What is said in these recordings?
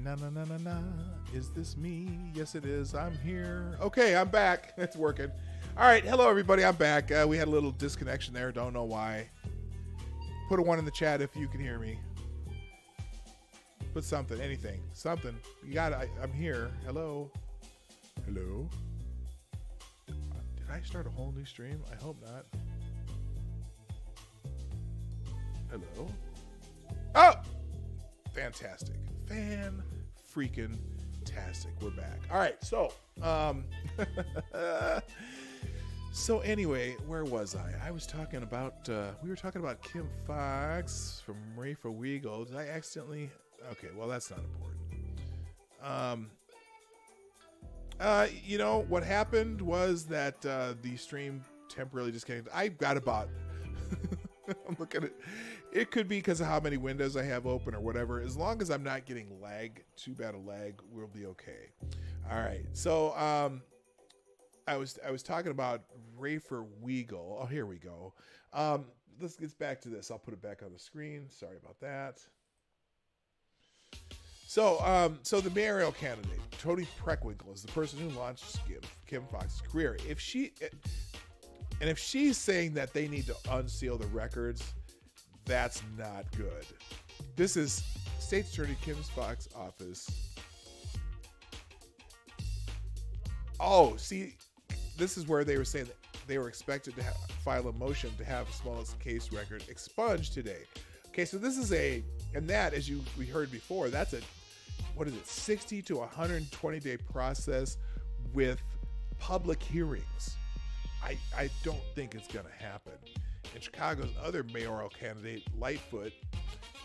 Na na na na na. Is this me? Yes, it is. I'm here. Okay, I'm back. It's working. All right. Hello, everybody. I'm back. We had a little disconnection there. Don't know why. Put a 1 in the chat if you can hear me. Put something, anything, something. You got it. I'm here. Hello. Hello. Did I start a whole new stream? I hope not. Hello. Oh, fantastic. Fan-freaking-tastic. We're back. All right. So, so anyway, where was I? I was talking about, we were talking about Kim Fox from Ray for Weagle. Did I accidentally? Okay, well, that's not important. You know, what happened was that the stream temporarily disconnected. I got about, I'm looking at, it could be because of how many windows I have open or whatever. As long as I'm not getting lag, too bad a lag, we'll be okay. All right, so I was talking about Rafer Weagle. Oh, here we go. Let's get back to this. I'll put it back on the screen. Sorry about that. So, so the mayoral candidate, Toni Preckwinkle, is the person who launched Kim Fox's career. If she's saying that they need to unseal the records, that's not good. This is State Attorney Kim Fox's office. Oh, see, this is where they were saying that they were expected to file a motion to have Smollett's case record expunged today. Okay, so this is and that, as we heard before, that's a, what is it, 60 to 120 day process with public hearings. I don't think it's going to happen. And Chicago's other mayoral candidate, Lightfoot,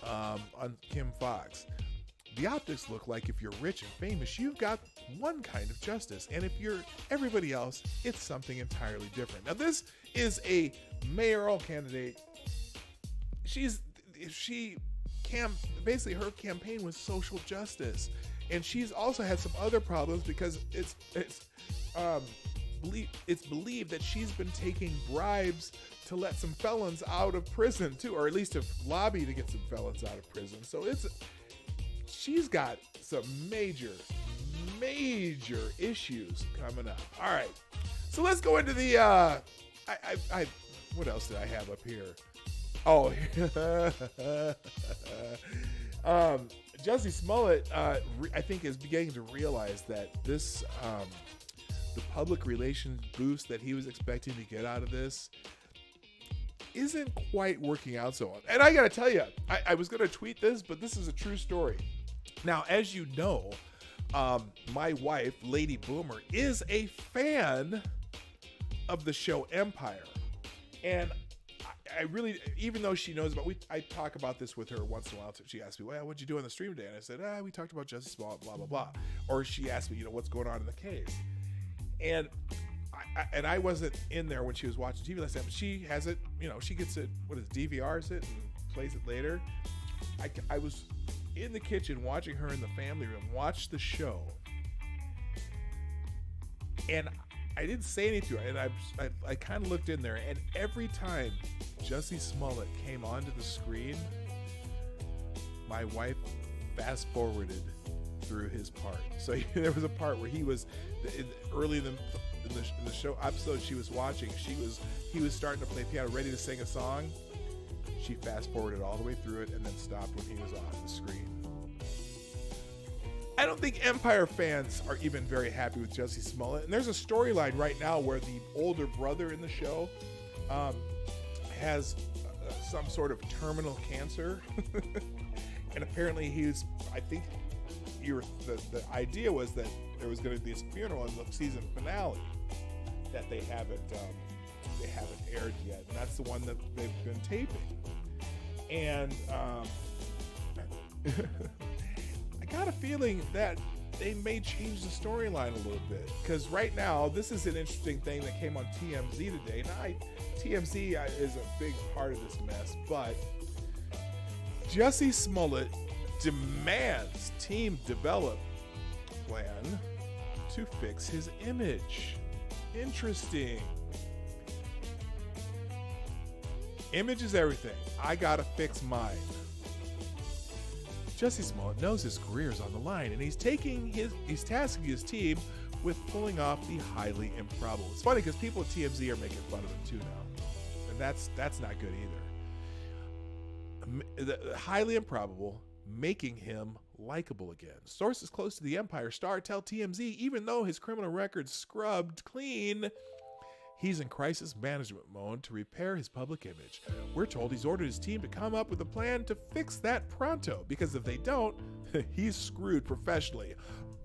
on Kim Fox, the optics look like if you're rich and famous, you've got one kind of justice. And if you're everybody else, it's something entirely different. Now, this is a mayoral candidate. Basically her campaign was social justice. And she's also had some other problems because it's believed that she's been taking bribes to let some felons out of prison too, or at least to lobby to get some felons out of prison. So she's got some major issues coming up. All right, so let's go into the what else did I have up here? Oh, Jussie Smollett, I think, is beginning to realize that this, the public relations boost that he was expecting to get out of this isn't quite working out so well. And I got to tell you, I was going to tweet this, but this is a true story. Now, as you know, my wife, Lady Boomer, is a fan of the show Empire. And I really, even though she knows about, I talk about this with her once in a while. She asked me, well, what'd you do on the stream today? And I said, we talked about Jussie Smollett, blah, blah, blah. Or she asked me, what's going on in the case? And I wasn't in there when she was watching TV last time, but she has it, she gets it, DVRs it and plays it later. I was in the kitchen watching her in the family room watch the show. And I didn't say anything to her, and I kind of looked in there, and every time Jussie Smollett came onto the screen, my wife fast forwarded through his part. So there was a part where he was early in the show episode she was watching. He was starting to play piano, ready to sing a song. She fast forwarded all the way through it and then stopped when he was off the screen. I don't think Empire fans are even very happy with Jussie Smollett. And there's a storyline right now where the older brother in the show has some sort of terminal cancer. And apparently I think the idea was that there was going to be this funeral in the season finale that they haven't aired yet. And that's the one that they've been taping. And I got a feeling that they may change the storyline a little bit, because right now this is an interesting thing that came on TMZ today. Now, TMZ is a big part of this mess, but Jussie Smollett demands team develop plan to fix his image. Interesting. Image is everything. I gotta fix mine. Jussie Smollett knows his career is on the line, and he's tasking his team with pulling off the highly improbable. It's funny because people at TMZ are making fun of him too now, and that's not good either. The highly improbable, making him likable again. Sources close to the Empire star tell TMZ even though his criminal record's scrubbed clean, he's in crisis management mode to repair his public image. We're told he's ordered his team to come up with a plan to fix that pronto, because if they don't, he's screwed professionally.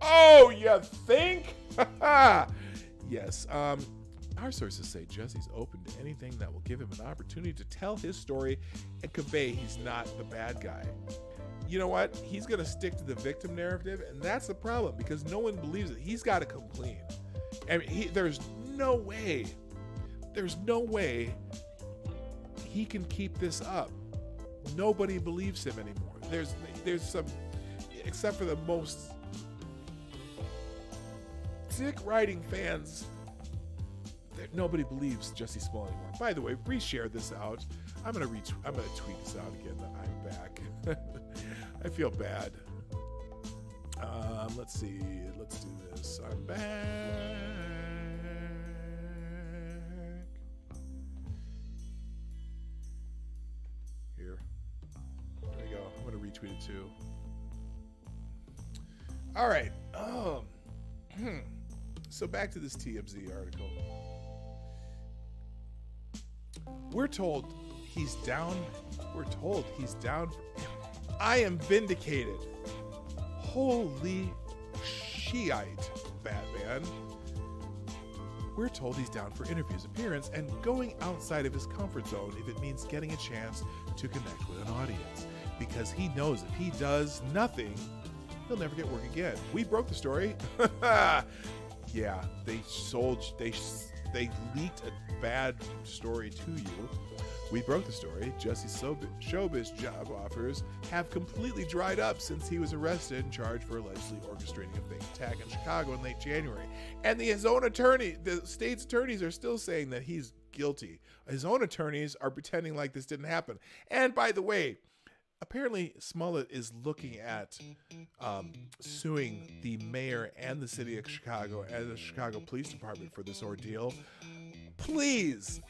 Oh, you think? Yes. Our sources say Jussie's open to anything that will give him an opportunity to tell his story and convey he's not the bad guy. You know what? He's going to stick to the victim narrative, and that's the problem because no one believes it. He's got to come clean. I mean, there's no way he can keep this up. Nobody believes him anymore. There's some, except for the most dick riding fans, nobody believes Jussie Smollett anymore. By the way, reshare this out. I'm gonna tweet this out again that I'm back. I feel bad. Let's see. Let's do this. I'm back. Here. There we go. I'm gonna retweet it too. All right. So back to this TMZ article. We're told he's down. I am vindicated. Holy shiite, Batman. We're told he's down for interviews, appearance, and going outside of his comfort zone if it means getting a chance to connect with an audience. Because he knows if he does nothing, he'll never get work again. We broke the story. Yeah, they leaked a bad story to you. We broke the story. Jussie's showbiz job offers have completely dried up since he was arrested and charged for allegedly orchestrating a fake attack in Chicago in late January. And his own attorney, the state's attorneys are still saying that he's guilty. His own attorneys are pretending like this didn't happen. And by the way, apparently Smollett is looking at suing the mayor and the city of Chicago and the Chicago Police Department for this ordeal. Please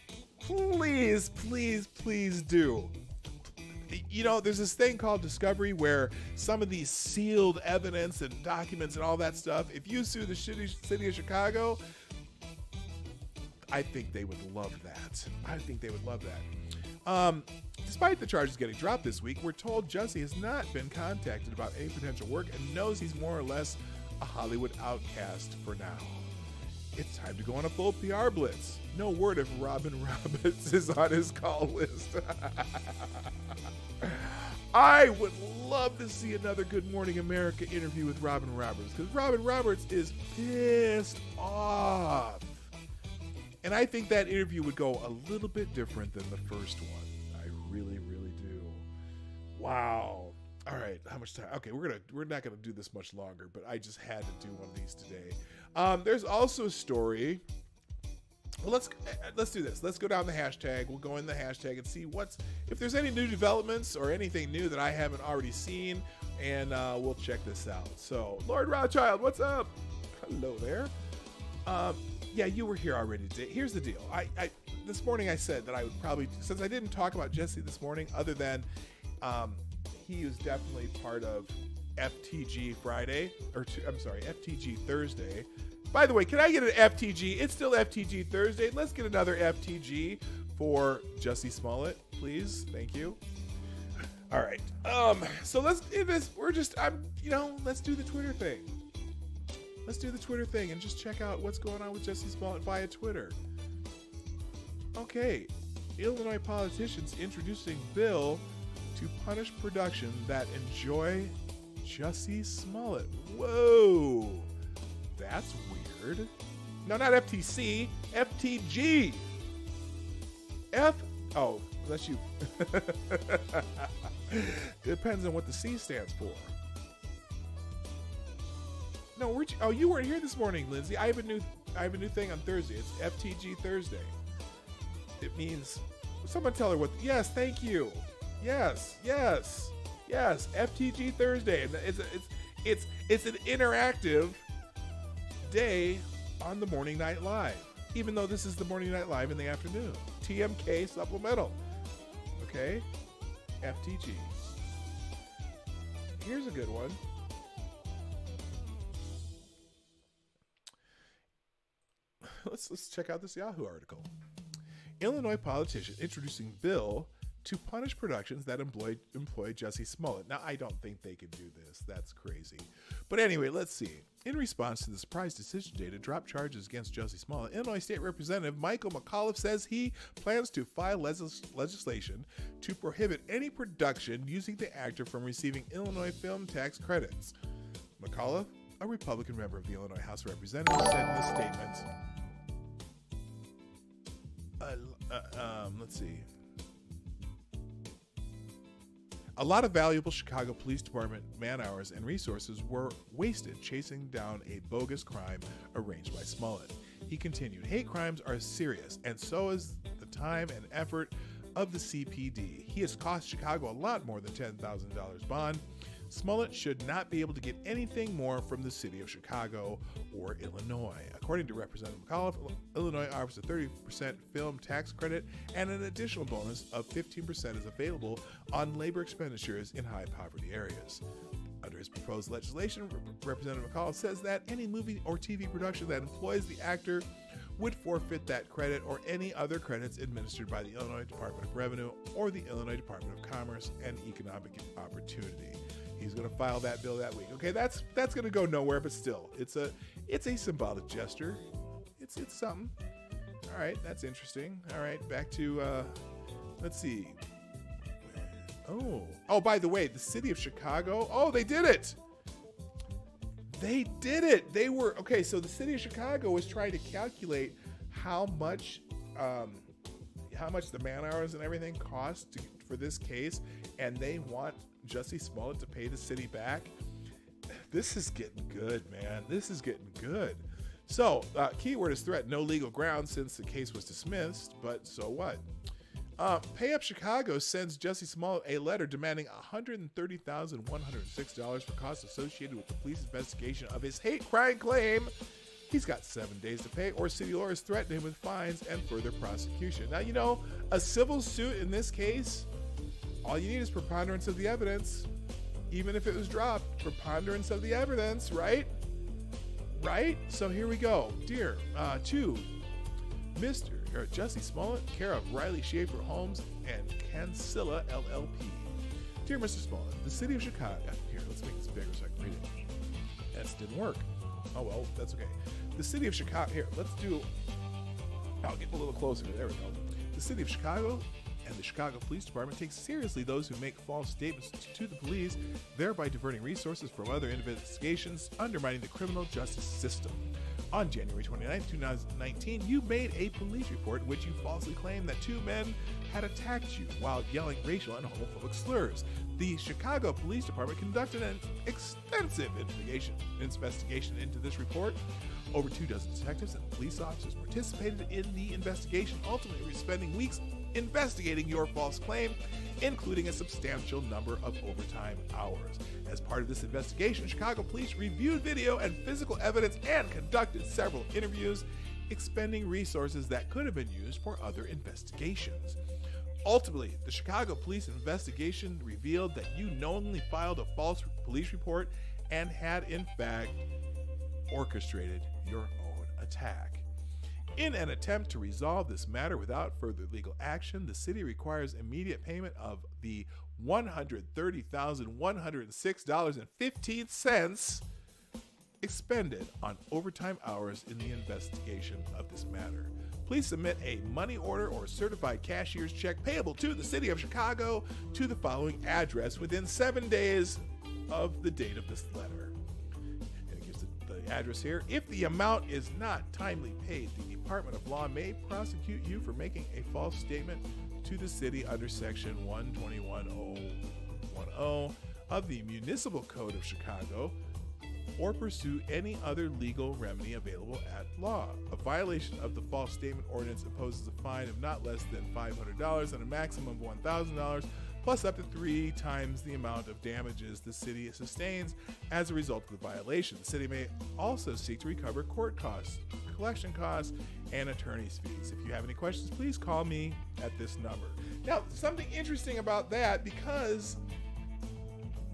do. You know, there's this thing called discovery where some of these sealed evidence and documents and all that stuff, if you sue the city of Chicago, I think they would love that. Despite the charges getting dropped this week, we're told Jussie has not been contacted about any potential work and knows he's more or less a Hollywood outcast for now. It's time to go on a full PR blitz. No word if Robin Roberts is on his call list. I would love to see another Good Morning America interview with Robin Roberts because Robin Roberts is pissed off. And I think that interview would go a little bit different than the first one. I really, really do. Wow. All right, how much time? Okay, we're not gonna do this much longer, but I just had to do one of these today. There's also a story. Well, let's do this. Let's go down the hashtag. We'll go in the hashtag and see if there's any new developments or anything new that I haven't already seen, and we'll check this out. So, Lord Rothschild, what's up? Hello there. Yeah, you were here already today. Here's the deal. I this morning I said that I would probably, since I didn't talk about Jussie this morning, other than he was definitely part of FTG Friday, FTG Thursday. By the way, can I get an FTG? It's still FTG Thursday. Let's get another FTG for Jussie Smollett, please. Thank you. All right. So let's do this. Let's do the Twitter thing. Let's do the Twitter thing and just check out what's going on with Jussie Smollett via Twitter. Okay. Illinois politicians introducing bill to punish production that enjoy Jussie Smollett. Whoa. That's weird. No, not FTC. FTG. Oh, that's you. Depends on what the C stands for. No, you weren't here this morning, Lindsay. I have a new thing on Thursday. It's FTG Thursday. It means someone tell her what. Yes, thank you. Yes. Yes, FTG Thursday. And it's an interactive day on the Morning Night Live, even though this is the Morning Night Live in the afternoon. TMK Supplemental. Okay? FTG. Here's a good one. Let's check out this Yahoo article. Illinois politician introducing bill to punish productions that employ Jussie Smollett. Now, I don't think they can do this. That's crazy. But anyway, let's see. In response to the surprise decision today to drop charges against Jussie Smollett, Illinois State Representative Michael McAuliffe says he plans to file legislation to prohibit any production using the actor from receiving Illinois film tax credits. McAuliffe, a Republican member of the Illinois House of Representatives, said in a statement, let's see. A lot of valuable Chicago Police Department man-hours and resources were wasted chasing down a bogus crime arranged by Smollett. He continued, hate crimes are serious, and so is the time and effort of the CPD. He has cost Chicago a lot more than $10,000 bond. Smollett should not be able to get anything more from the city of Chicago or Illinois. According to Representative McAuliffe, Illinois offers a 30% film tax credit, and an additional bonus of 15% is available on labor expenditures in high poverty areas. Under his proposed legislation, Representative McAuliffe says that any movie or TV production that employs the actor would forfeit that credit or any other credits administered by the Illinois Department of Revenue or the Illinois Department of Commerce and Economic Opportunity. He's going to file that bill that week. Okay, that's going to go nowhere, but still, it's a symbolic gesture. It's something. All right, that's interesting. All right, back to let's see. Oh, by the way, the city of Chicago. Oh, they did it. They did it. They were okay. So the city of Chicago was trying to calculate how much the man hours and everything cost for this case, and they want Jussie Smollett to pay the city back. This is getting good, man. This is getting good. So, keyword is threat. No legal grounds since the case was dismissed, but so what? Pay Up Chicago sends Jussie Smollett a letter demanding $130,106 for costs associated with the police investigation of his hate crime claim. He's got 7 days to pay, or city lawyers threaten him with fines and further prosecution. Now, you know, a civil suit in this case, all you need is preponderance of the evidence. Even if it was dropped, preponderance of the evidence, right? Right? So here we go. Dear, to Mr. Jussie Smollett, care of Riley Schaefer Homes and Cancilla LLP. Dear Mr. Smollett, the city of Chicago. Here, let's make this bigger so I can read it. That didn't work. Oh well, that's okay. The city of Chicago. Here, let's do. I'll get a little closer. There we go. The city of Chicago and the Chicago Police Department take seriously those who make false statements to the police, thereby diverting resources from other investigations, undermining the criminal justice system. On January 29, 2019, you made a police report in which you falsely claimed that two men had attacked you while yelling racial and homophobic slurs. The Chicago Police Department conducted an extensive investigation into this report. Over 24 detectives and police officers participated in the investigation, ultimately spending weeks investigating your false claim, including a substantial number of overtime hours. As part of this investigation, Chicago police reviewed video and physical evidence and conducted several interviews, expending resources that could have been used for other investigations. Ultimately, the Chicago police investigation revealed that you knowingly filed a false police report and had, in fact, orchestrated your own attack. In an attempt to resolve this matter without further legal action, the city requires immediate payment of the $130,106.15 expended on overtime hours in the investigation of this matter. Please submit a money order or certified cashier's check payable to the city of Chicago to the following address within 7 days of the date of this letter. And it gives the address here. If the amount is not timely paid, the Department of Law may prosecute you for making a false statement to the city under Section 121.010 of the Municipal Code of Chicago, or pursue any other legal remedy available at law. A violation of the false statement ordinance imposes a fine of not less than $500 and a maximum of $1,000 plus up to 3 times the amount of damages the city sustains as a result of the violation. The city may also seek to recover court costs, collection costs, and attorney's fees. If you have any questions, please call me at this number. Now, something interesting about that, because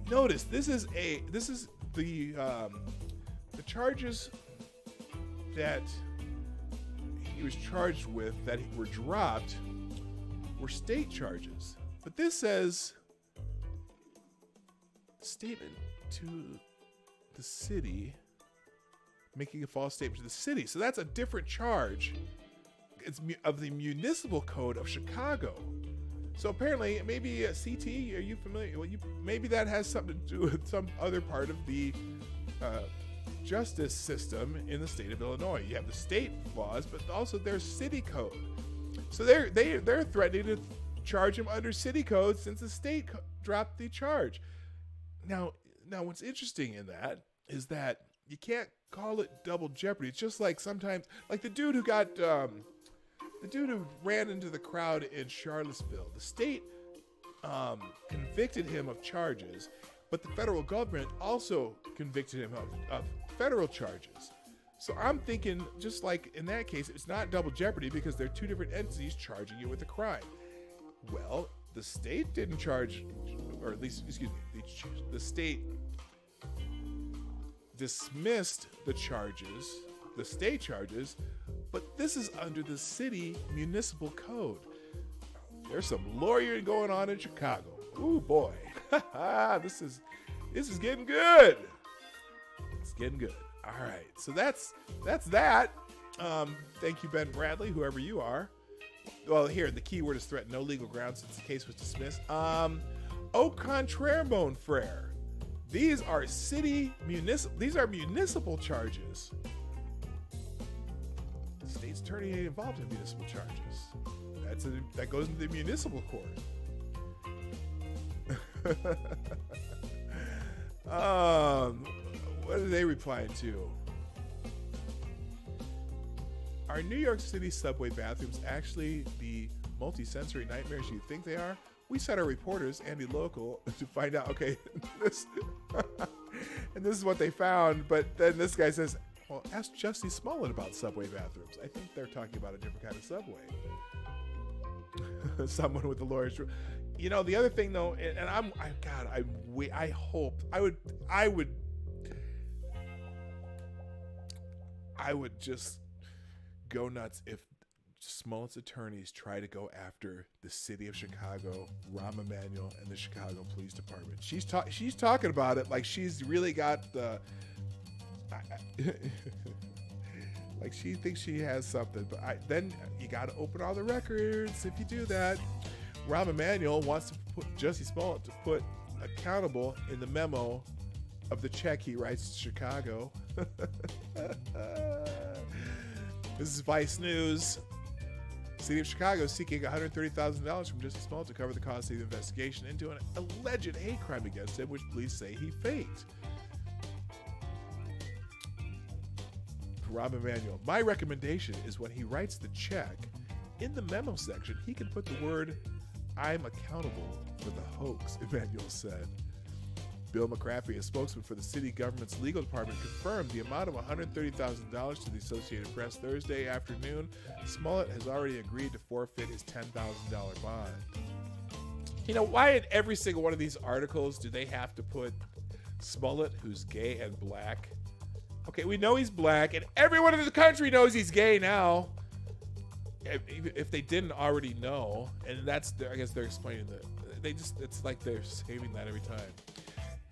notice this is the charges that he was charged with that were dropped were state charges. But this says statement to the city, making a false statement to the city. So that's a different charge. It's of the municipal code of Chicago. So apparently, maybe CT, are you familiar? Well, maybe that has something to do with some other part of the justice system in the state of Illinois. You have the state laws, but also there's city code. So they're threatening to charge him under city code since the state dropped the charge. Now what's interesting in that is that you can't call it double jeopardy. It's just like sometimes, like the dude who got the dude who ran into the crowd in Charlottesville. The state convicted him of charges, but the federal government also convicted him of federal charges. So I'm thinking, just like in that case, it's not double jeopardy because they're two different entities charging you with a crime. Well, the state didn't charge, or at least, excuse me, the state dismissed the charges, the state charges, but this is under the city municipal code. There's some lawyering going on in Chicago. Ooh boy, this is getting good. It's getting good. All right, so that's that. Thank you, Ben Bradley, whoever you are. Well, here the key word is threatened. No legal grounds since the case was dismissed. Au contraire, mon frère. These are municipal charges. The state's attorney ain't involved in municipal charges. That goes into the municipal court. What are they replying to? Are New York City subway bathrooms actually the multi-sensory nightmares you think they are? We sent our reporters, Andy Local, to find out. Okay, and this is what they found. But then this guy says, well, ask Jussie Smollett about subway bathrooms. I think they're talking about a different kind of subway. Someone with the lawyer's. You know, the other thing though, and I hoped I would just go nuts if Smollett's attorneys try to go after the city of Chicago, Rahm Emanuel, and the Chicago Police Department. She's talking about it like she's really got the like she thinks she has something. But then you got to open all the records if you do that. Rahm Emanuel wants to put Jussie Smollett to put accountable in the memo of the check he writes to Chicago. This is Vice News. City of Chicago is seeking $130,000 from Jussie Smollett to cover the cost of the investigation into an alleged hate crime against him, which police say he faked. Rahm Emanuel, my recommendation is when he writes the check, in the memo section, he can put the word, "I'm accountable for the hoax," Emanuel said. Bill McCraffrey, a spokesman for the city government's legal department, confirmed the amount of $130,000 to the Associated Press Thursday afternoon. Smollett has already agreed to forfeit his $10,000 bond. You know, why in every single one of these articles do they have to put Smollett, who's gay and black? Okay, we know he's black, and everyone in the country knows he's gay now. If they didn't already know, and I guess they're explaining that. It's like they're saving that every time.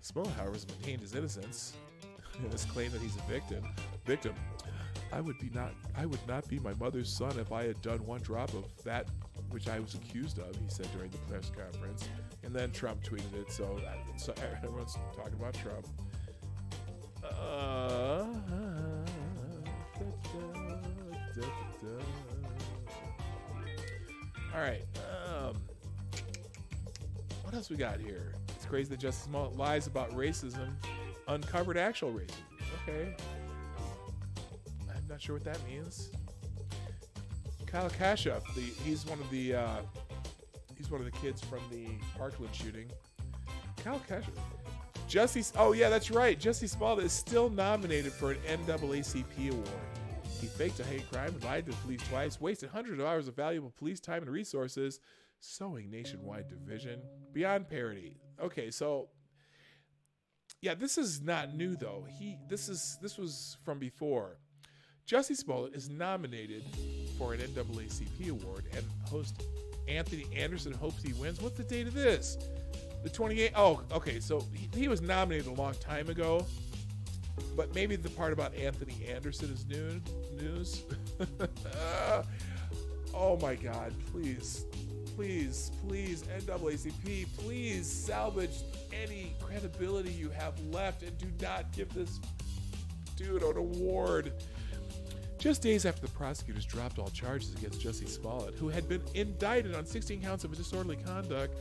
Smollett, however, has maintained his innocence and has claimed that he's a victim. I would not be my mother's son if I had done one drop of that which I was accused of, he said during the press conference. And then Trump tweeted it, so everyone's talking about Trump. All right. What else we got here? It's crazy that Jussie Smollett lies about racism, uncovered actual racism. Okay. I'm not sure what that means. Kyle Kashup, he's one of He's one of the kids from the Parkland shooting. Kyle Kesher. Jussie, oh yeah, that's right. Jussie Smollett is still nominated for an NAACP award. He faked a hate crime and lied to the police twice, wasted hundreds of hours of valuable police time and resources, sowing nationwide division. Beyond parody. Okay, so yeah, this is not new though. This was from before. Jussie Smollett is nominated for an NAACP award, and host Anthony Anderson hopes he wins. What's the date of this? The 28th. Oh, okay. So he was nominated a long time ago, but maybe the part about Anthony Anderson is news. Oh my God! Please, NAACP, please salvage any credibility you have left, and do not give this dude an award. Just days after the prosecutors dropped all charges against Jussie Smollett, who had been indicted on 16 counts of disorderly conduct,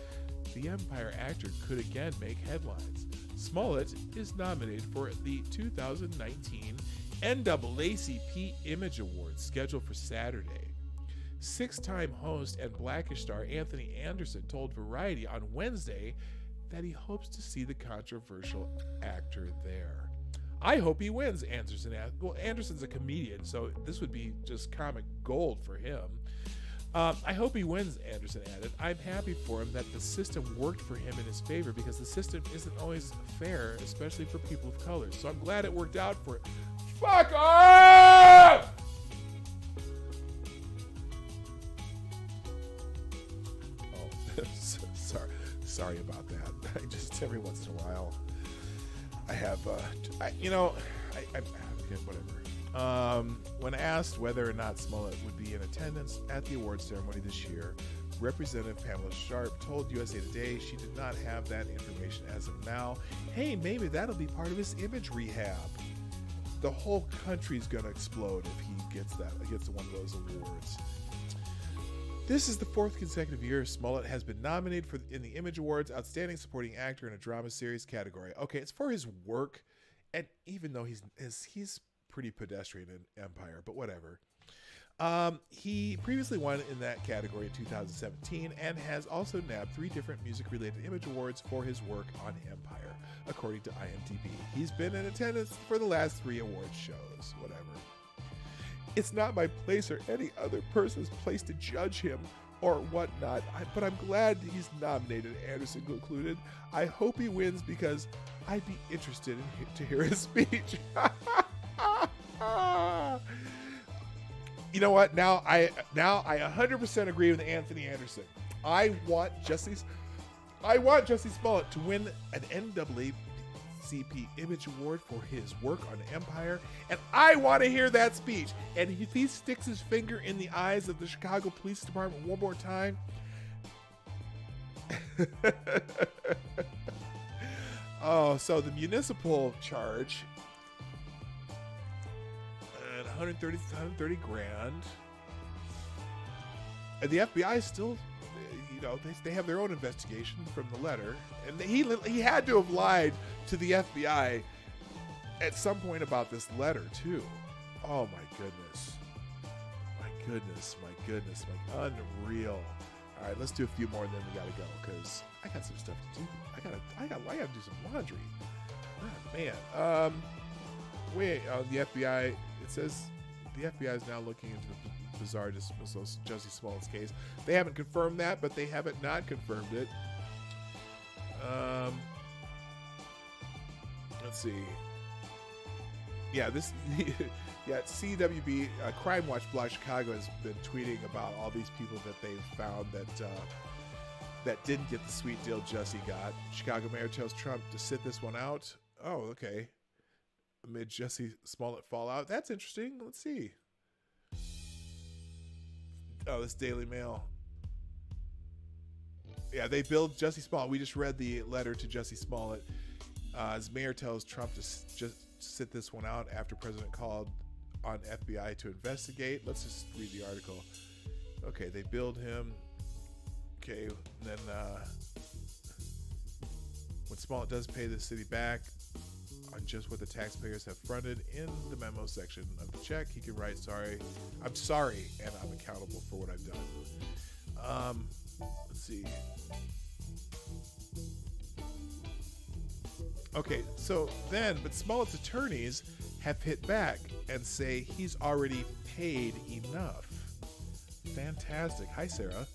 the Empire actor could again make headlines. Smollett is nominated for the 2019 NAACP Image Awards, scheduled for Saturday. Six-time host and Blackish star Anthony Anderson told Variety on Wednesday that he hopes to see the controversial actor there. I hope he wins, Anderson added. Well, Anderson's a comedian, so this would be just comic gold for him. I hope he wins, Anderson added. I'm happy for him that the system worked for him in his favor, because the system isn't always fair, especially for people of color. So I'm glad it worked out for it. Fuck off! Oh, sorry about that. I just, every once in a while, I have, whatever. When asked whether or not Smollett would be in attendance at the awards ceremony this year, Representative Pamela Sharp told USA Today she did not have that information as of now. Hey, maybe that'll be part of his image rehab. The whole country's gonna explode if he gets one of those awards. This is the fourth consecutive year Smollett has been nominated in the Image Awards Outstanding Supporting Actor in a Drama Series category. Okay, it's for his work, and even though he's pretty pedestrian in Empire, but whatever. He previously won in that category in 2017 and has also nabbed 3 different music-related Image Awards for his work on Empire, according to IMDb. He's been in attendance for the last 3 award shows, whatever. It's not my place or any other person's place to judge him or whatnot, but I'm glad he's nominated, Anderson concluded. I hope he wins because I'd be interested to hear his speech. You know what? Now I 100% agree with Anthony Anderson. I want Jussie Smollett to win an NAACP Image Award for his work on Empire, and I want to hear that speech. And if he sticks his finger in the eyes of the Chicago Police Department one more time, oh, so the municipal charge, 130 grand, and the FBI still, they have their own investigation from the letter, and he had to have lied to the FBI at some point about this letter too. Oh my goodness, unreal. All right, let's do a few more and then we gotta go, because I got some stuff to do. I gotta do some laundry. Oh, man, the FBI. It says the FBI is now looking into the bizarre dismissal of Jussie Smollett's case. They haven't confirmed that, but they haven't not confirmed it. Let's see. Yeah, CWB Crime Watch Blog Chicago has been tweeting about all these people that they've found that didn't get the sweet deal Jussie got. Chicago mayor tells Trump to sit this one out. Oh, okay. Amid Jussie Smollett fallout. That's interesting. Let's see. Oh, this Daily Mail. Yeah, they billed Jussie Smollett. We just read the letter to Jussie Smollett. As mayor tells Trump to just sit this one out after president called on FBI to investigate. Let's just read the article. Okay, they billed him. Okay, and then when Smollett does pay the city back on just what the taxpayers have fronted in the memo section of the check, he can write, I'm sorry, and I'm accountable for what I've done. Let's Let's see. Okay, so then, but Smollett's attorneys have hit back and say he's already paid enough. Fantastic. Hi, Sarah.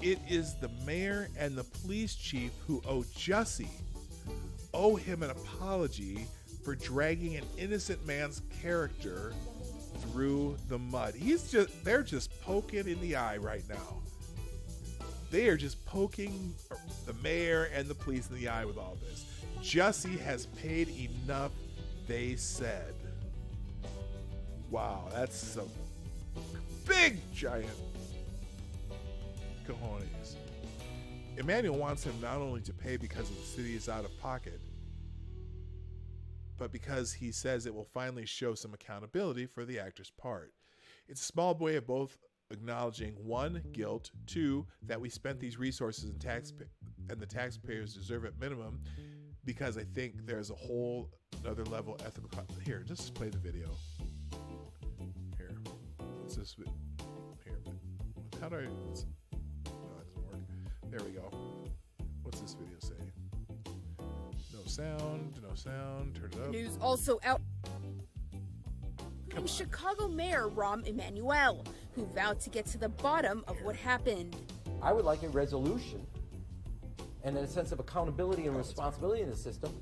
It is the mayor and the police chief who owe him an apology for dragging an innocent man's character through the mud. They're just poking in the eye right now. They are just poking the mayor and the police in the eye with all this. Jussie has paid enough, they said. Wow, that's some big giant cojones. Emmanuel wants him not only to pay because the city is out of pocket, but because he says it will finally show some accountability for the actor's part. It's a small way of both acknowledging, one, guilt, two, that we spent these resources and the taxpayers deserve at minimum, because I think there's a whole another level ethical. Here, just play the video. Here, what's this? Here, how do I? No, that doesn't work. There we go. What's this video say? No sound. No sound. Turn it up. News also out. From Chicago Mayor Rahm Emanuel, who vowed to get to the bottom of what happened. I would like a resolution and a sense of accountability and responsibility in the system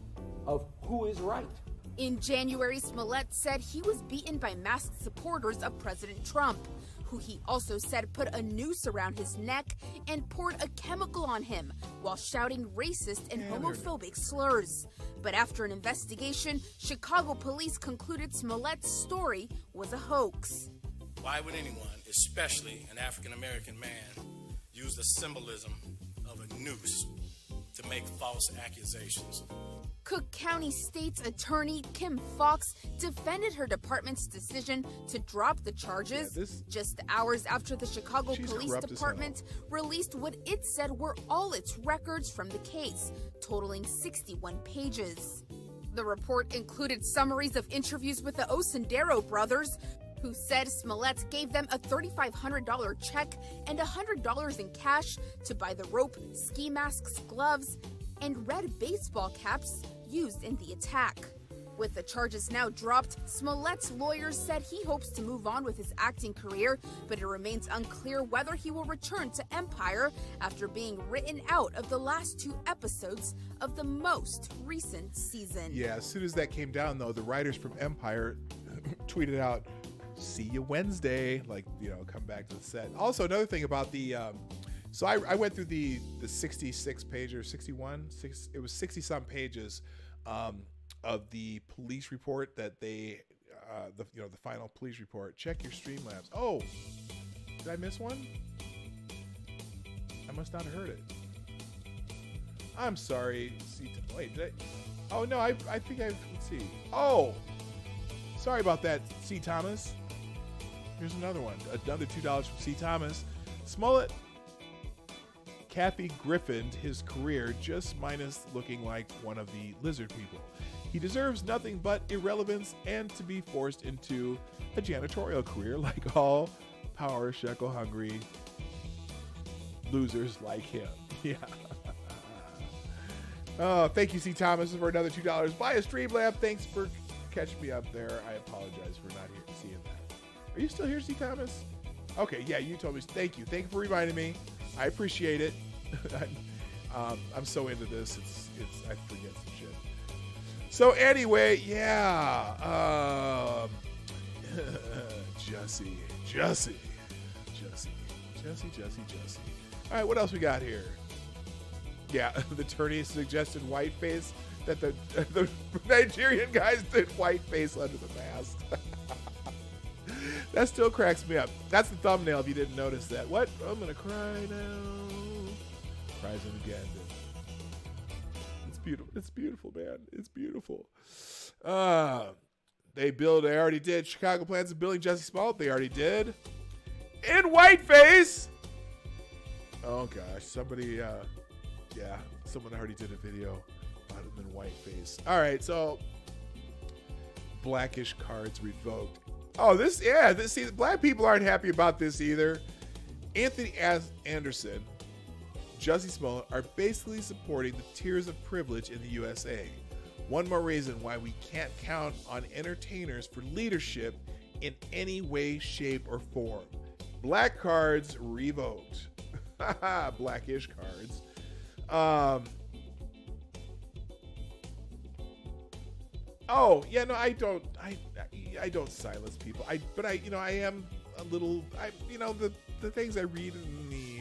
of who is right. In January, Smollett said he was beaten by masked supporters of President Trump, who he also said put a noose around his neck and poured a chemical on him while shouting racist and homophobic slurs. But after an investigation, Chicago police concluded Smollett's story was a hoax. Why would anyone, especially an African-American man, use the symbolism of a noose to make false accusations? Cook County State's attorney Kim Fox defended her department's decision to drop the charges just hours after the Chicago Police Department released what it said were all its records from the case, totaling 61 pages. The report included summaries of interviews with the Osendero brothers, who said Smollett gave them a $3,500 check and $100 in cash to buy the rope, ski masks, gloves, and red baseball caps used in the attack. With the charges now dropped, Smollett's lawyers said he hopes to move on with his acting career, but it remains unclear whether he will return to Empire after being written out of the last 2 episodes of the most recent season. Yeah, as soon as that came down, though, the writers from Empire tweeted out, "See you Wednesday," like, come back to the set. Also, another thing about the so I went through the 66 page or 61, it was 60 some pages of the police report that they the final police report. Check your Streamlabs. Oh, did I miss one? I must not have heard it. I'm sorry. Wait, did I? Oh no, I think let's see. Oh, sorry about that, C. Thomas. Here's another one. Another $2 from C. Thomas. Smollett Kathy griffined his career just minus looking like one of the lizard people. He deserves nothing but irrelevance and to be forced into a janitorial career like all power shekel hungry losers like him. Yeah. Oh, thank you, C. Thomas, for another $2 via Streamlab. Thanks for catching me up there. I apologize for not seeing that. Are you still here, C. Thomas? Okay, yeah, you told me. Thank you. Thank you for reminding me. I appreciate it. I'm so into this. It's I forget some shit. So anyway, yeah. Jussie. All right, what else we got here? Yeah, the attorney suggested whiteface, that the Nigerian guys did whiteface under the mask. That still cracks me up. That's the thumbnail if you didn't notice that. What? I'm going to cry now. Cries in again. It's beautiful. It's beautiful, man. It's beautiful. They already did. Chicago plans on billing Jussie Smollett. They already did. In whiteface. Oh, gosh. Somebody, someone already did a video about him in whiteface. All right, so Blackish cards revoked. Oh, see, black people aren't happy about this either. Anthony Anderson, Jussie Smollett are basically supporting the tiers of privilege in the USA. One more reason why we can't count on entertainers for leadership in any way, shape, or form. Black cards revoked. Blackish cards. Oh yeah, no, I don't silence people. But I am a little. The things I read in the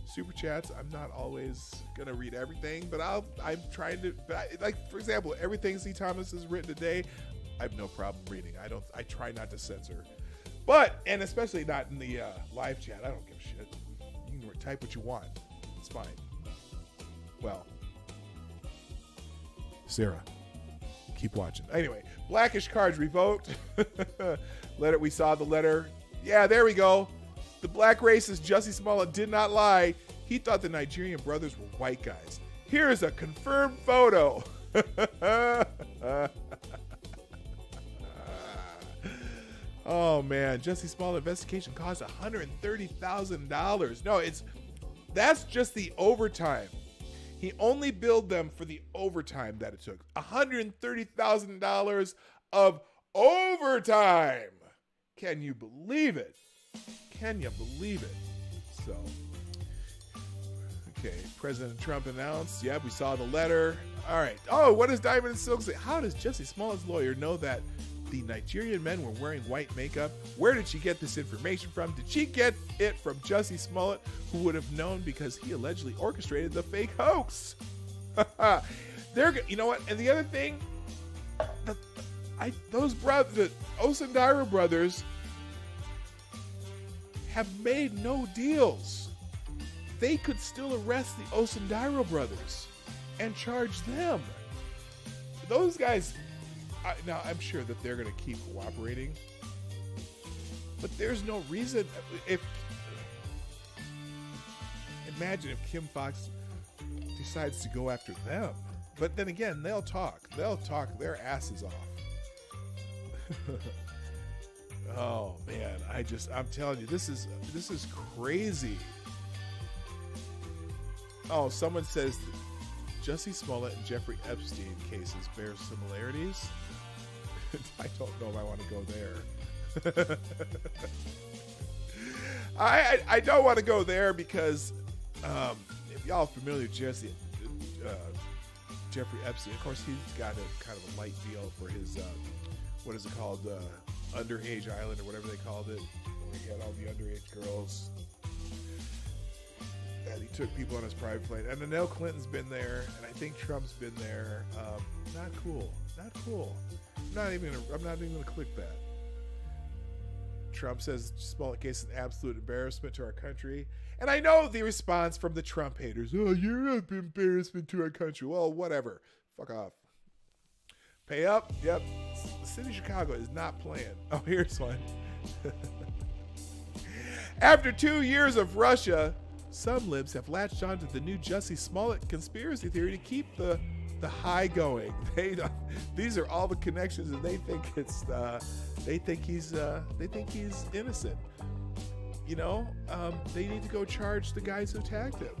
super chats, I'm not always gonna read everything, but I'm trying to. Like, for example, everything C. Thomas has written today, I have no problem reading. I try not to censor, and especially not in the live chat. I don't give a shit. You can type what you want. It's fine. Well, Sarah, keep watching. Anyway, blackish cards revoked. We saw the letter. Yeah, there we go. The black racist Jussie Smollett did not lie. He thought the Nigerian brothers were white guys. Here's a confirmed photo. Oh man, Jussie Smollett investigation cost $130,000. No, that's just the overtime. He only billed them for the overtime that it took. $130,000 of overtime. Can you believe it? Can you believe it? So, okay, President Trump announced. Yeah, we saw the letter. All right. Oh, what does Diamond and Silk say? How does Jussie Smollett's lawyer know that the Nigerian men were wearing white makeup? Where did she get this information from? Did she get it from Jussie Smollett, who would have known because he allegedly orchestrated the fake hoax? You know what? And the other thing, those brothers, the Osundara brothers, have made no deals. They could still arrest the Osundara brothers and charge them. Those guys, now I'm sure that they're going to keep cooperating, but there's no reason. Imagine if Kim Fox decides to go after them, but then again, they'll talk their asses off. Oh man, I'm telling you, this is crazy. Oh, someone says Jussie Smollett and Jeffrey Epstein cases bear similarities. I don't know if I want to go there. I don't want to go there because if y'all are familiar with Jeffrey Epstein, of course he's got a kind of a light deal for his what is it called, Underage Island or whatever they called it, where he had all the underage girls. And he took people on his private plane. And Annelle Clinton's been there, and I think Trump's been there. Not cool. Not cool. I'm not even gonna click that. Trump says Smollett case is an absolute embarrassment to our country. And I know the response from the Trump haters. Oh, you're an embarrassment to our country. Well, whatever. Fuck off. Pay up? Yep. The city of Chicago is not playing. Oh, here's one. After 2 years of Russia, some libs have latched on to the new Jussie Smollett conspiracy theory to keep the high going. These are all the connections, and they think he's innocent. You know, they need to go charge the guys who attacked him.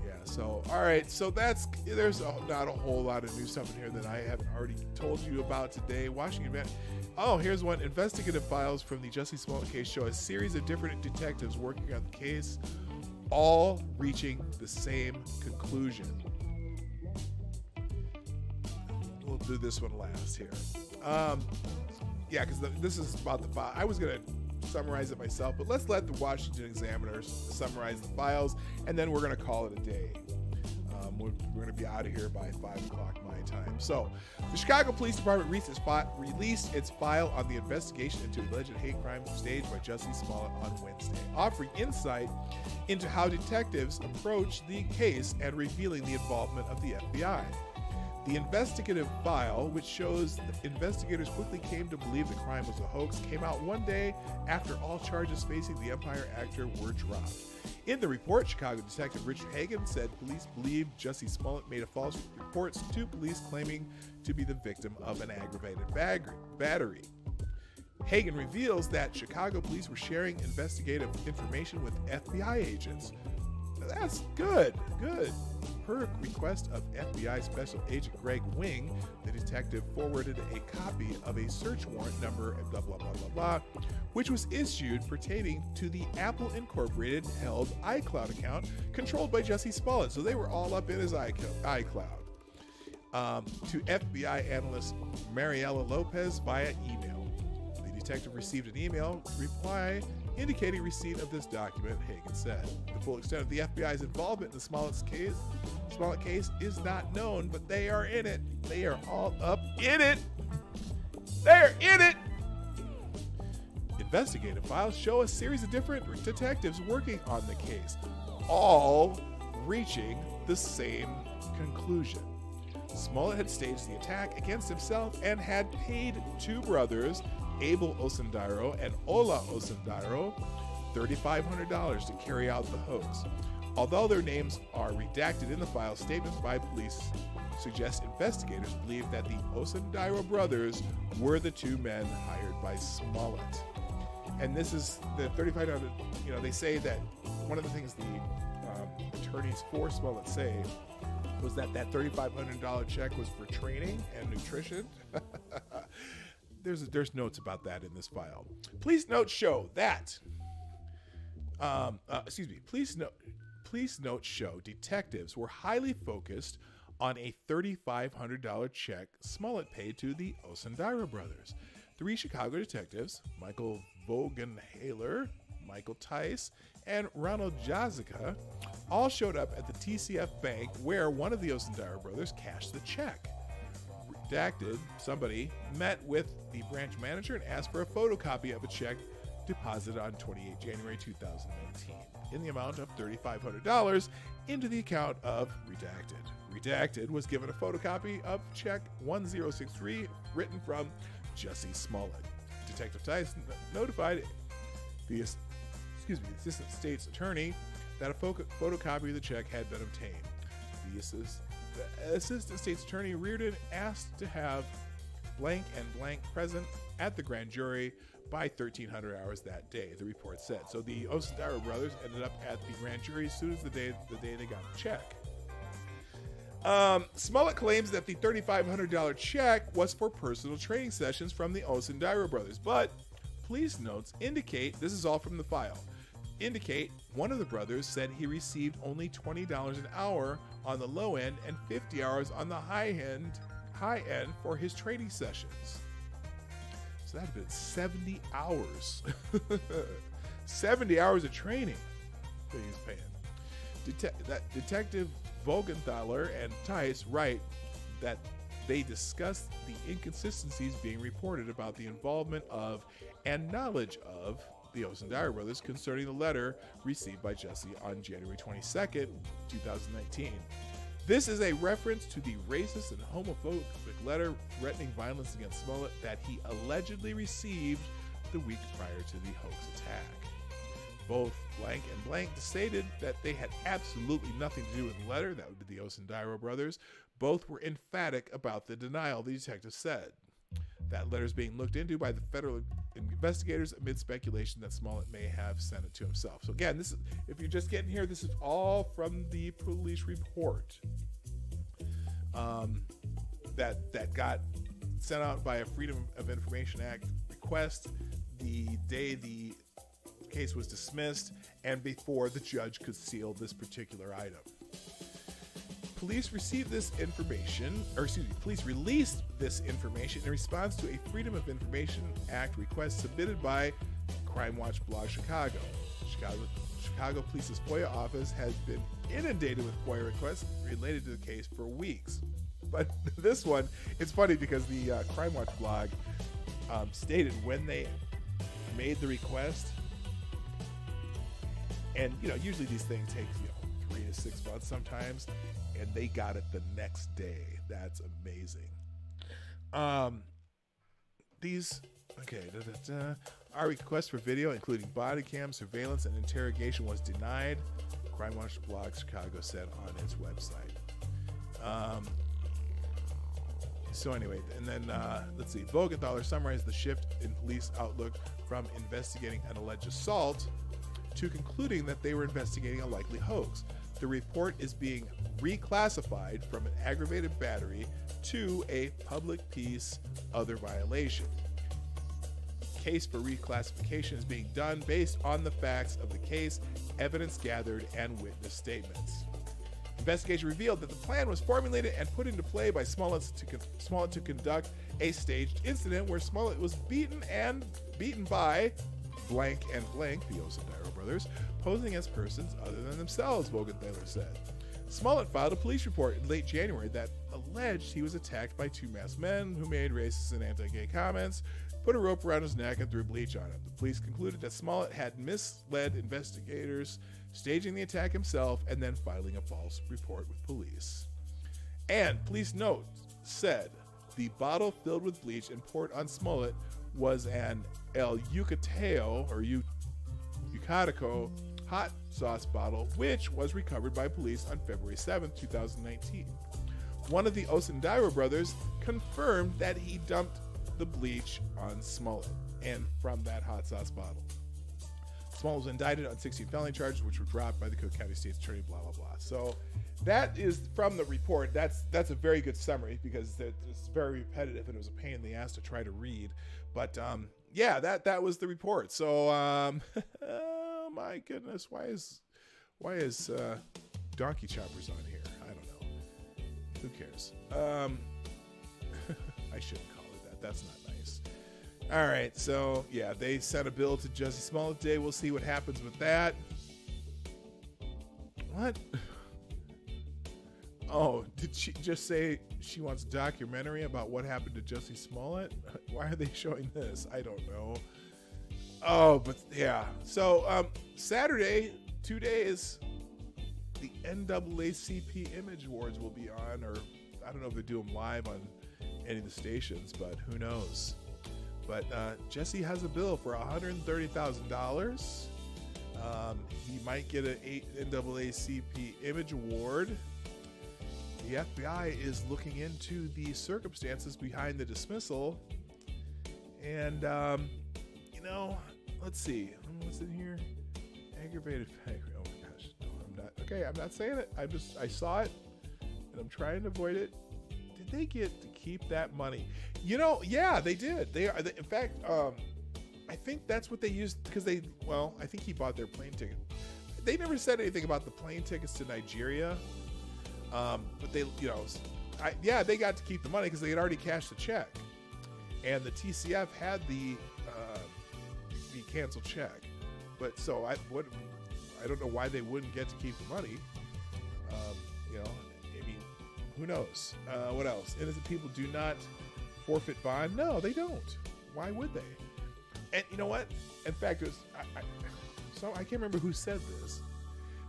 Yeah. So all right. So there's not a whole lot of new stuff in here that I haven't already told you about today. Washington. Oh, here's one. Investigative files from the Jussie Smollett case show a series of different detectives working on the case, all reaching the same conclusion. We'll do this one last here. Yeah, because this is about the file. I was going to summarize it myself, but let's let the Washington Examiner summarize the files, and then we're going to call it a day. We're going to be out of here by 5 o'clock my time. So, the Chicago Police Department released its file on the investigation into alleged hate crime staged by Jussie Smollett on Wednesday, offering insight into how detectives approached the case and revealing the involvement of the FBI. The investigative file, which shows that investigators quickly came to believe the crime was a hoax, came out one day after all charges facing the Empire actor were dropped. In the report, Chicago Detective Richard Hagan said police believed Jussie Smollett made a false report to police claiming to be the victim of an aggravated battery. Hagen reveals that Chicago police were sharing investigative information with FBI agents. That's good. Per request of FBI Special Agent Greg Wing, the detective forwarded a copy of a search warrant number blah, blah, blah, blah, blah, which was issued pertaining to the Apple Incorporated held iCloud account controlled by Jussie Smollett. So they were all up in his iCloud. To FBI analyst Mariela Lopez via email. The detective received an email reply indicating receipt of this document, Hagen said. The full extent of the FBI's involvement in the Smollett case is not known, but they are in it. They are all up in it. They're in it. Investigative files show a series of different detectives working on the case, all reaching the same conclusion. Smollett had staged the attack against himself and had paid two brothers, Abel Osundairo and Ola Osundairo, $3,500 to carry out the hoax. Although their names are redacted in the file, statements by police suggest investigators believe that the Osundairo brothers were the two men hired by Smollett. And this is the $3,500. They say that one of the things the attorneys for Smollett say was that $3,500 check was for training and nutrition. There's notes about that in this file. Police notes show that. Police notes show detectives were highly focused on a $3,500 check Smollett paid to the Osundairo brothers. 3 Chicago detectives, Michael Vogenhaler, Michael Tice, and Ronald Jazica, all showed up at the TCF Bank where one of the Osundairo brothers cashed the check. Redacted, somebody met with the branch manager and asked for a photocopy of a check deposited on 28 January 2019 in the amount of $3,500 into the account of Redacted. Redacted was given a photocopy of check 1063 written from Jussie Smollett. Detective Tice notified the assistant state's attorney that a photocopy of the check had been obtained. The assistant state's attorney Reardon asked to have blank and blank present at the grand jury by 1300 hours that day, the report said. So the Osundairo brothers ended up at the grand jury as soon as the day they got the check. Smollett claims that the $3,500 check was for personal training sessions from the Osundairo brothers, but police notes indicate, this is all from the file, indicate one of the brothers said he received only $20 an hour on the low end and 50 hours on the high end for his training sessions. So that'd have been 70 hours. 70 hours of training that he's paying. Detective Vogenthaler and Tice write that they discussed the inconsistencies being reported about the involvement of and knowledge of the Osundairo brothers concerning the letter received by Jussie on January 22nd, 2019. This is a reference to the racist and homophobic letter threatening violence against Smollett that he allegedly received the week prior to the hoax attack. Both blank and blank stated that they had absolutely nothing to do with the letter. That would be the Osundairo brothers. Both were emphatic about the denial, the detective said. That letter is being looked into by the federal investigators amid speculation that Smollett may have sent it to himself. So again, this is, if you're just getting here, this is all from the police report that got sent out by a Freedom of Information Act request the day the case was dismissed and before the judge could seal this particular item. Police received this information, police released this information in response to a Freedom of Information Act request submitted by Crime Watch Blog Chicago. Chicago Police's FOIA office has been inundated with FOIA requests related to the case for weeks. But this one, it's funny because the Crime Watch blog stated when they made the request, and usually these things take 3 to 6 months sometimes, and they got it the next day. That's amazing. Our request for video, including body cam, surveillance, and interrogation, was denied, Crime Watch Blog Chicago said on its website. So anyway, and then let's see. Vogenthaler summarized the shift in police outlook from investigating an alleged assault to concluding that they were investigating a likely hoax. The report is being reclassified from an aggravated battery to a public peace other violation. Case for reclassification is being done based on the facts of the case, evidence gathered, and witness statements. Investigation revealed that the plan was formulated and put into play by Smollett to conduct a staged incident where Smollett was beaten by blank and blank, the Osendairo brothers, posing as persons other than themselves, Vogenthaler said. Smollett filed a police report in late January that alleged he was attacked by two masked men who made racist and anti-gay comments, put a rope around his neck, and threw bleach on him. The police concluded that Smollett had misled investigators, staging the attack himself and then filing a false report with police. And police note said the bottle filled with bleach and poured on Smollett was an El Yucateo or Yucateco hot sauce bottle, which was recovered by police on February 7th, 2019. One of the Osendairo brothers confirmed that he dumped the bleach on Smollett and from that hot sauce bottle. Smollett was indicted on 16 felony charges, which were dropped by the Cook County State's Attorney, blah, blah, blah. So that is from the report. That's a very good summary because it's very repetitive and it was a pain in the ass to try to read. But yeah, that was the report. So oh my goodness, why is Donkey Choppers on here? I don't know. Who cares? I shouldn't call it that. That's not nice. All right, so yeah, they sent a bill to Jussie Smollett today. We'll see what happens with that. What? Oh, did she just say she wants a documentary about what happened to Jussie Smollett? Why are they showing this? I don't know. Oh, but yeah. So Saturday, 2 days, the NAACP Image Awards will be on, or I don't know if they do them live on any of the stations, but who knows. But Jussie has a bill for $130,000. He might get an NAACP Image Award. The FBI is looking into the circumstances behind the dismissal. And, let's see. What's in here? Aggravated. Oh my gosh. No, I'm not. Okay, I'm not saying it. I saw it, and I'm trying to avoid it. Did they get to keep that money? Yeah, they did. In fact, I think that's what they used because I think he bought their plane ticket. They never said anything about the plane tickets to Nigeria. But they, they got to keep the money because they had already cashed the check, and the TCF had the canceled check. But so I don't know why they wouldn't get to keep the money. Who knows? What else? Innocent people do not forfeit bond. No, they don't. Why would they? And you know what? In fact, it was I can't remember who said this,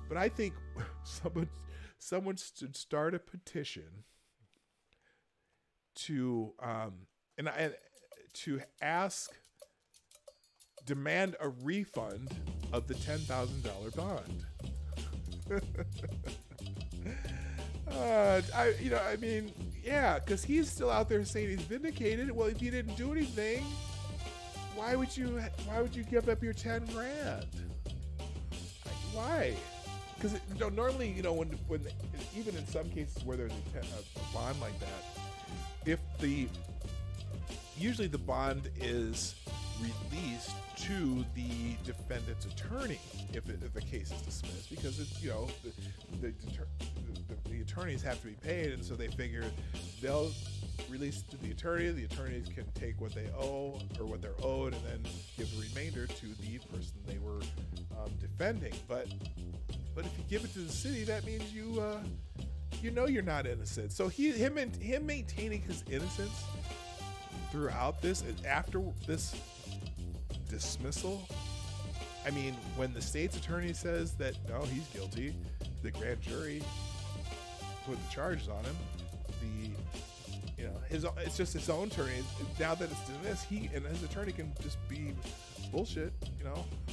but I think someone should start a petition to demand a refund of the $10,000 bond. Because he's still out there saying he's vindicated. Well, if you didn't do anything, why would you give up your $10,000? Why? Because normally, when even in some cases where there's a bond like that, usually the bond is released to the defendant's attorney if the case is dismissed, because the attorneys have to be paid, and so they figure they'll release it to the attorney. The attorneys can take what they owe or what they're owed, and then give the remainder to the person they were defending. But if you give it to the city, that means you're not innocent. So him maintaining his innocence throughout this and after this dismissal. I mean, when the state's attorney says that no, he's guilty, the grand jury put the charges on him. It's just his own attorney. Now that it's dismissed, he and his attorney can just be bullshit.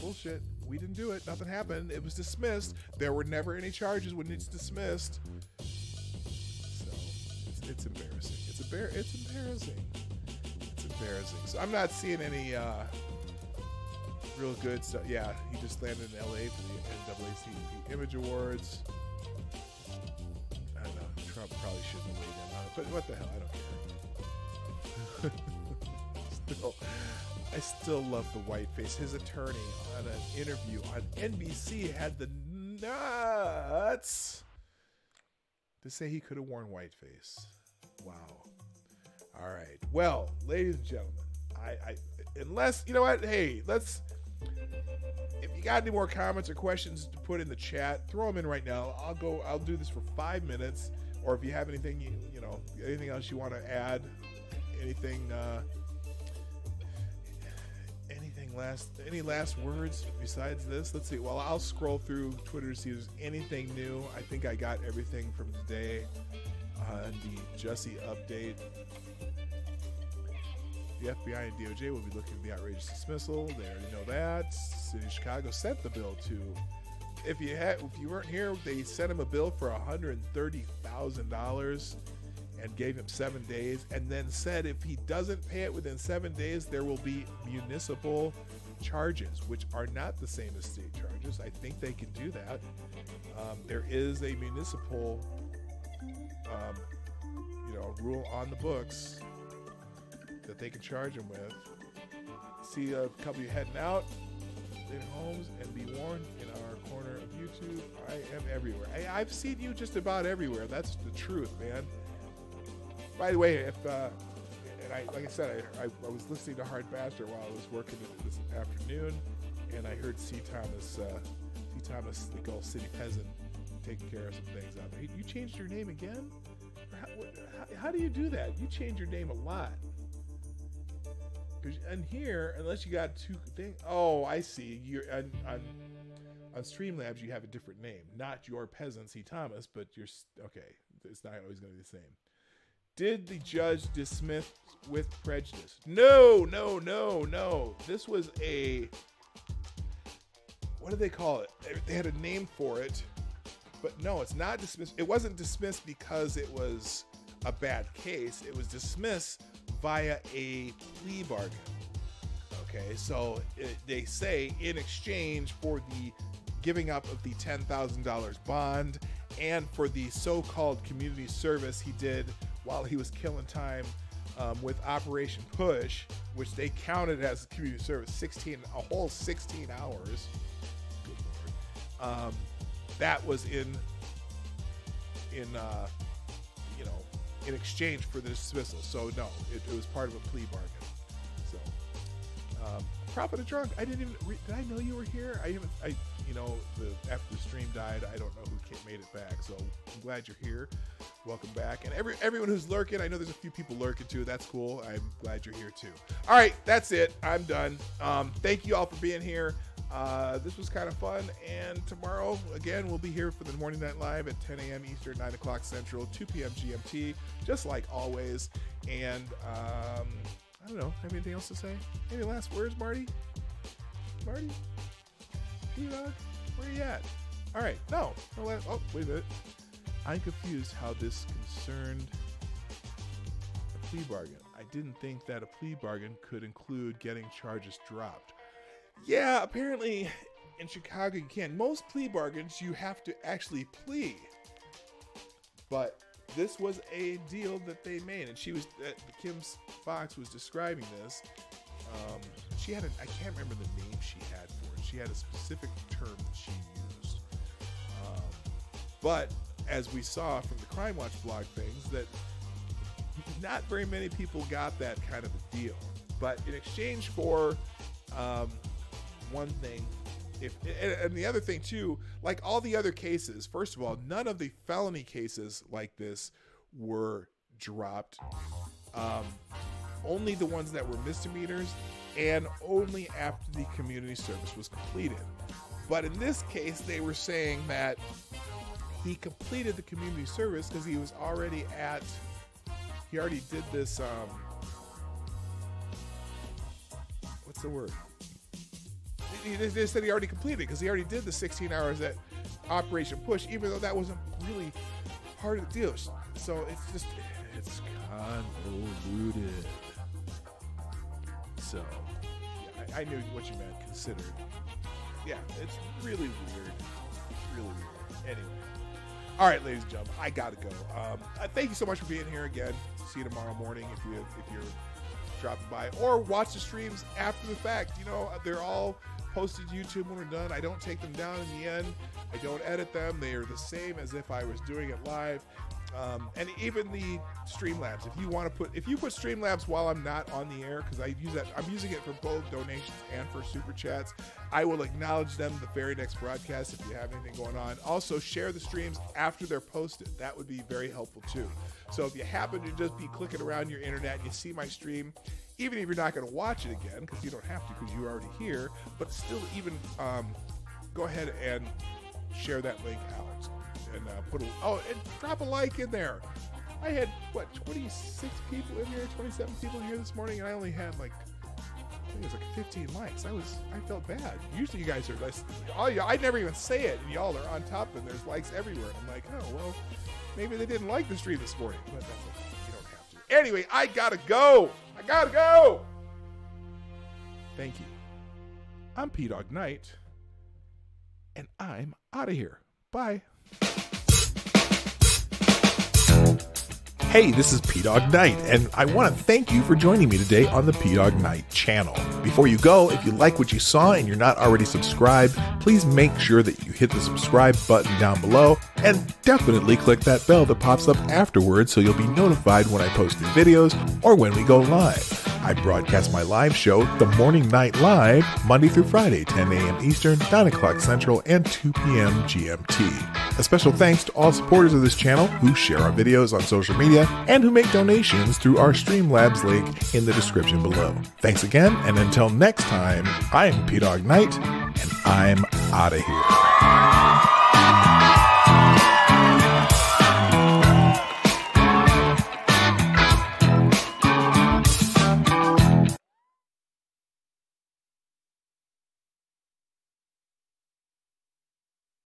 Bullshit. We didn't do it. Nothing happened. It was dismissed. There were never any charges when it's dismissed. So it's It's embarrassing. It's embarrassing. It's embarrassing. So I'm not seeing any real good stuff. Yeah, he just landed in LA for the NAACP Image Awards. I don't know. Trump probably shouldn't have weighed in on it, but what the hell? I don't care. I still love the whiteface. His attorney on an interview on NBC had the nuts to say he could have worn whiteface. Wow. All right. Well, ladies and gentlemen, I unless, you know what? Hey, let's, if you got any more comments or questions to put in the chat, throw them in right now. I'll do this for 5 minutes. Or if you have anything, you know, anything else you want to add, anything any last words besides this? Let's see. Well, I'll scroll through Twitter to see if there's anything new. I think I got everything from today on the Jussie update. The FBI and DOJ will be looking at the outrageous dismissal. They already know that. City of Chicago sent the bill to. If you weren't here, they sent him a bill for $130,000 and gave him 7 days, and then said if he doesn't pay it within 7 days, there will be municipal charges, which are not the same as state charges. I think they can do that. There is a municipal, rule on the books that they can charge him with. See a couple of you heading out in homes and be warned in our corner of YouTube. I am everywhere. I've seen you just about everywhere. That's the truth, man. By the way, like I said, I was listening to Hard Bastard while I was working this afternoon, and I heard C. Thomas, the Gulf City peasant, taking care of some things out there. You changed your name again? How do you do that? You change your name a lot. And here, unless you got two things. Oh, I see. You're on Streamlabs. You have a different name, not your peasant C. Thomas, but you're okay. It's not always going to be the same. Did the judge dismiss with prejudice? No. This was what do they call it? They had a name for it, but no, it's not dismissed. It wasn't dismissed because it was a bad case. It was dismissed via a plea bargain. Okay, so they say in exchange for the giving up of the $10,000 bond and for the so-called community service he did while he was killing time with Operation Push, which they counted as community service, a whole 16 hours. Good Lord. That was in exchange for the dismissal. So no, it was part of a plea bargain. So, Prophet of Drunk. I didn't even. Did I know you were here? After the stream died, I don't know who made it back. So I'm glad you're here. Welcome back. And everyone who's lurking, I know there's a few people lurking too. That's cool. I'm glad you're here too. All right, that's it. I'm done. Thank you all for being here. This was kind of fun. And tomorrow, again, we'll be here for the Morning Night Live at 10 a.m. Eastern, 9 o'clock Central, 2 p.m. GMT, just like always. And I don't know. Have anything else to say? Any last words, Marty? Marty? T-Dog? Where are you at? All right. No. Wait a minute. I'm confused how this concerned a plea bargain. I didn't think that a plea bargain could include getting charges dropped. Yeah, apparently in Chicago you can't. Most plea bargains you have to actually plea. But this was a deal that they made, and Kim Fox was describing this. She had I can't remember the name she had for it. She had a specific term that she used. But as we saw from the Crime Watch blog things, that not very many people got that kind of a deal. But in exchange for one thing, and the other thing too, like all the other cases, first of all, none of the felony cases like this were dropped. Only the ones that were misdemeanors, and only after the community service was completed. But in this case, they were saying that he completed the community service because he already did this, what's the word? They said he already completed it because he already did the 16 hours at Operation Push, even though that wasn't really part of the deal. So it's just, It's convoluted. So, yeah, I knew what you meant, considered. Yeah, it's really weird. Really weird. Anyway. All right, ladies and gentlemen, I gotta go. Thank you so much for being here again. See you tomorrow morning if you're dropping by, or watch the streams after the fact. You know, they're all posted to YouTube when we're done. I don't take them down in the end. I don't edit them. They are the same as if I was doing it live. And even the Streamlabs, if you put Streamlabs while I'm not on the air, because I'm using it for both donations and for super chats, I will acknowledge them the very next broadcast if you have anything going on. Also, share the streams after they're posted. That would be very helpful too. So if you happen to just be clicking around your internet and you see my stream, even if you're not going to watch it again, because you don't have to because you're already here, but still even go ahead and share that link out. And and drop a like in there. I had 26 people in here, 27 people in here this morning, and I only had I think it was 15 likes. I felt bad. Usually you guys are I never even say it, and y'all are on top, and there's likes everywhere. I'm like, oh well, maybe they didn't like the stream this morning, but that's okay. You don't have to. Anyway, I gotta go. Thank you. I'm P-Dog Knight, and I'm out of here. Bye. Hey, this is P-Dog Knight, and I want to thank you for joining me today on the P-Dog Knight channel. Before you go, if you like what you saw and you're not already subscribed, please make sure that you hit the subscribe button down below, and definitely click that bell that pops up afterwards so you'll be notified when I post new videos or when we go live. I broadcast my live show, The Morning Night Live, Monday through Friday, 10 a.m. Eastern, 9 o'clock Central, and 2 p.m. GMT. A special thanks to all supporters of this channel who share our videos on social media and who make donations through our Streamlabs link in the description below. Thanks again, and until next time, I'm P-Dog Knight, and I'm out of here.